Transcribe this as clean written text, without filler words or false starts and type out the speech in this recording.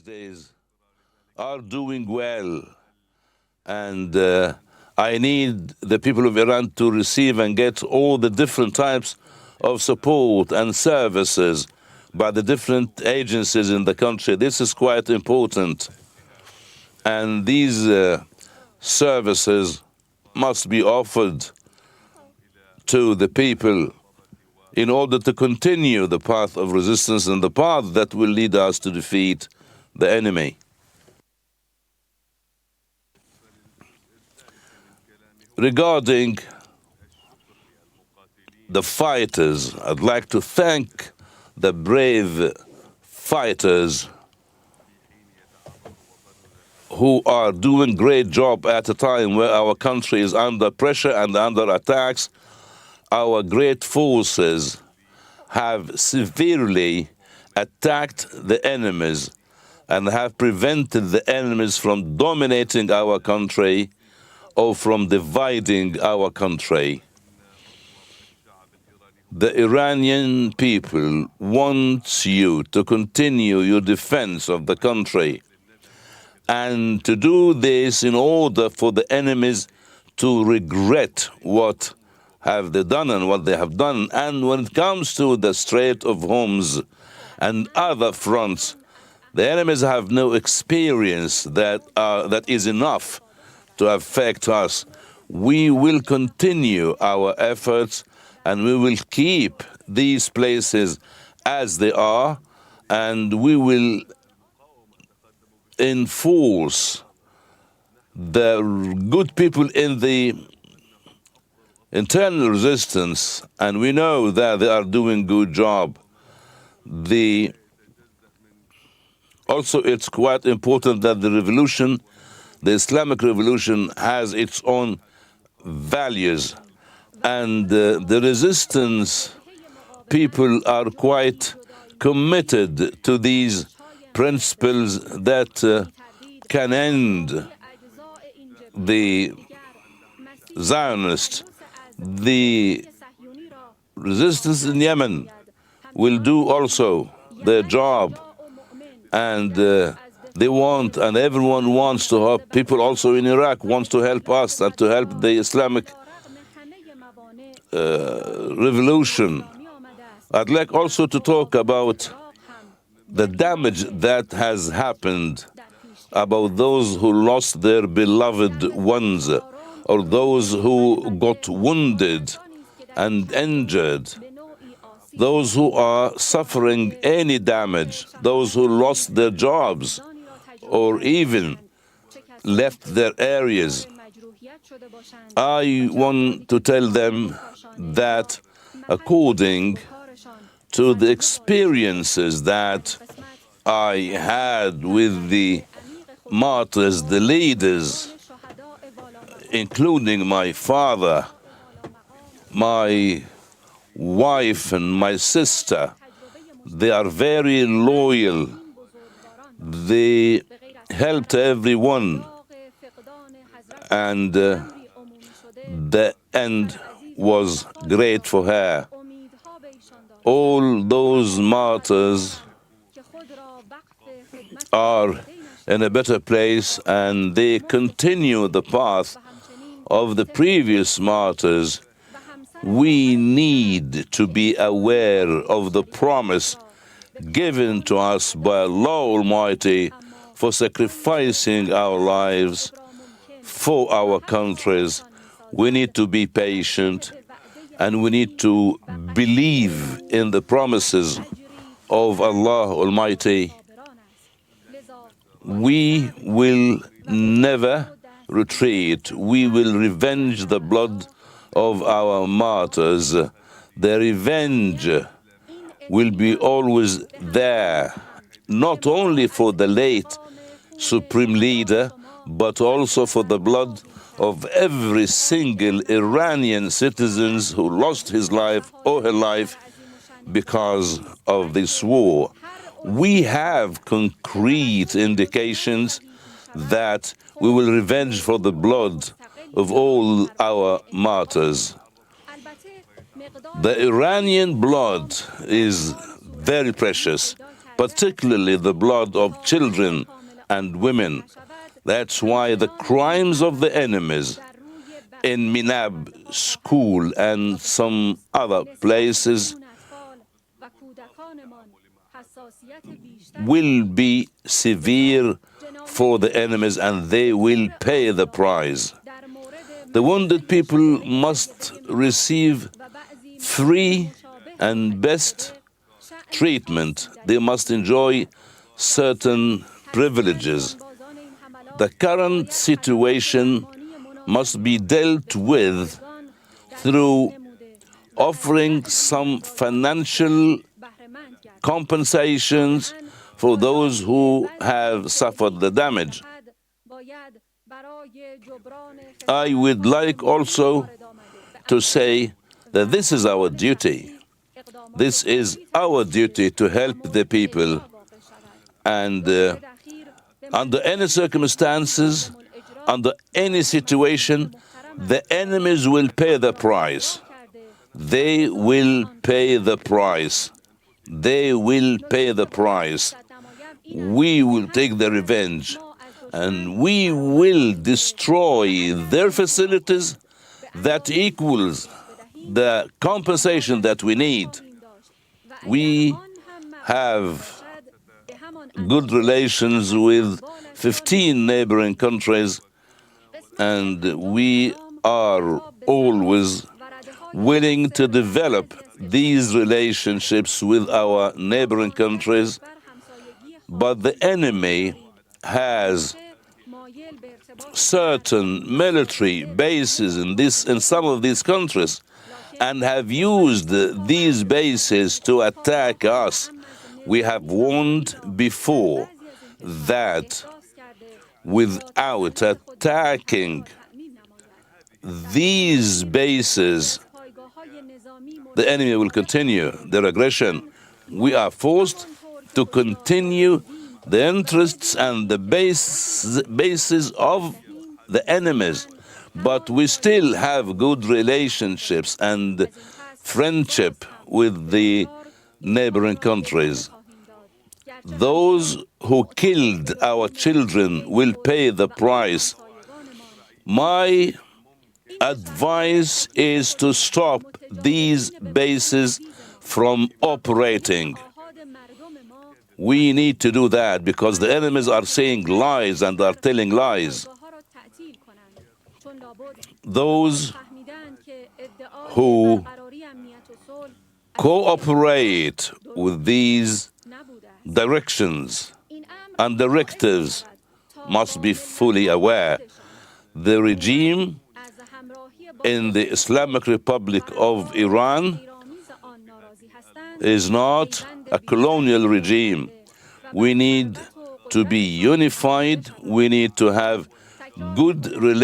days are doing well, and I need the people of Iran to receive and get all the different types of support and services by the different agencies in the country. This is quite important, and these services must be offered to the people in order to continue the path of resistance and the path that will lead us to defeat the enemy. Regarding the fighters, I'd like to thank the brave fighters who are doing a great job at a time where our country is under pressure and under attacks. Our great forces have severely attacked the enemies and have prevented the enemies from dominating our country or from dividing our country. The Iranian people want you to continue your defense of the country, and to do this in order for the enemies to regret what have they done and what they have done. And when it comes to the Strait of Hormuz and other fronts, the enemies have no experience that is enough to affect us. We will continue our efforts, and we will keep these places as they are, and we will enforce the good people in the internal resistance, and we know that they are doing good job. Also, it's quite important that the revolution, the Islamic revolution, has its own values, and the resistance people are quite committed to these principles that can end the Zionists. The resistance in Yemen will do also their job, and they want, and everyone wants to help. People also in Iraq wants to help us and to help the Islamic revolution. I'd like also to talk about the damage that has happened, about those who lost their beloved ones, or those who got wounded and injured, those who are suffering any damage, those who lost their jobs or even left their areas. I want to tell them that according to the experiences that I had with the martyrs, the leaders, including my father, my wife, and my sister, they are very loyal. They helped everyone, and the end was great for her. All those martyrs are in a better place, and they continue the path of the previous martyrs. We need to be aware of the promise given to us by Allah Almighty for sacrificing our lives for our countries. We need to be patient, and we need to believe in the promises of Allah Almighty. We will never retreat. We will revenge the blood of our martyrs. The revenge will be always there, not only for the late Supreme Leader, but also for the blood of every single Iranian citizen who lost his life or her life because of this war. We have concrete indications that we will revenge for the blood of all our martyrs. The Iranian blood is very precious. particularly the blood of children and women. That's why the crimes of the enemies in Minab school and some other places will be severe for the enemies, and they will pay the price. The wounded people must receive free and best treatment. They must enjoy certain privileges. The current situation must be dealt with through offering some financial compensations for those who have suffered the damage. I would like also to say that this is our duty. This is our duty to help the people. And under any circumstances, under any situation, the enemies will pay the price. They will pay the price. They will pay the price. We will take the revenge, and we will destroy their facilities that equals the compensation that we need. We have good relations with 15 neighboring countries, and we are always willing to develop these relationships with our neighboring countries. But the enemy has certain military bases in some of these countries, and have used these bases to attack us. We have warned before that without attacking these bases, the enemy will continue their aggression. We are forced to continue the interests and the bases of the enemies, but we still have good relationships and friendship with the neighboring countries. Those who killed our children will pay the price. My advice is to stop these bases from operating. We need to do that because the enemies are saying lies and are telling lies. Those who cooperate with these directions and directives must be fully aware. The regime in the Islamic Republic of Iran is not a colonial regime. We need to be unified. We need to have good relations